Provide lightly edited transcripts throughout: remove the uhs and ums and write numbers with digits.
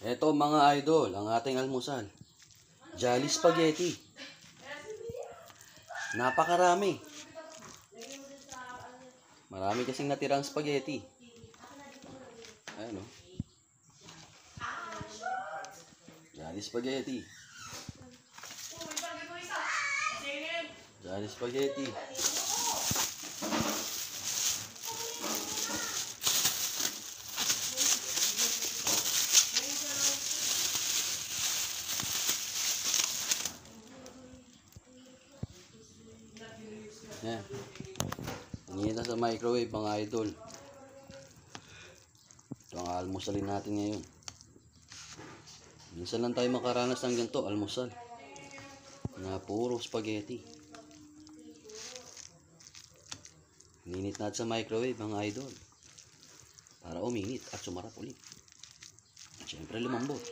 Eto mga idol, ang ating almusal. Jolly Spaghetti. Napakarami. Marami kasing natirang spaghetti. Ayan o. Jolly Spaghetti. Jolly Spaghetti. Yan. Hinihita sa microwave mga idol. Ito ang almusalin natin ngayon. Minsan lang tayo makaranas ng ganito, almusal. Na puro spaghetti. Hininit natin sa microwave mga idol. Para uminit at sumarap ulit. At syempre lumambot.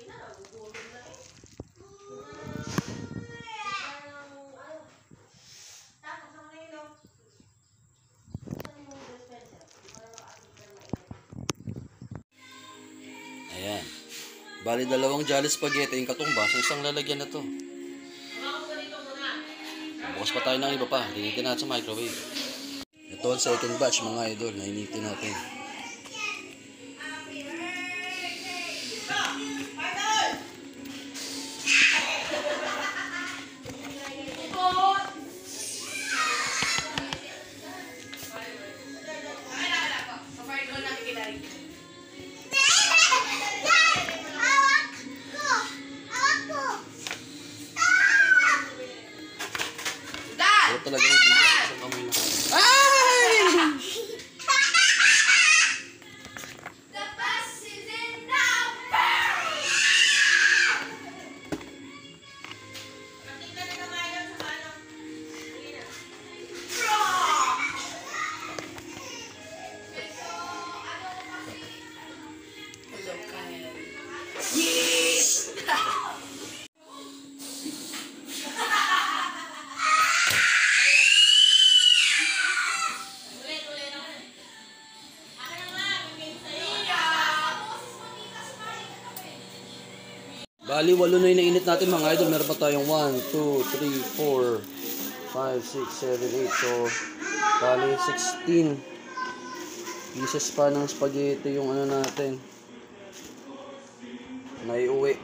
Ayan. Bali dalawang Jolly Spaghetti yung katumbas sa isang lalagyan na to. Bukas pa tayo ng iba pa. Hinitin natin sa microwave. Ito ang second batch mga idol na hinitin natin. Talaga sa kamay na. Ay! The bus is in the Paris! Yes! Bali, 8 na yung nainit natin mga idol. Meron pa tayong 1, 2, 3, 4, 5, 6, 7, 8. So, bali 16 pieces pa ng spaghetti yung ano natin. Naiuwi.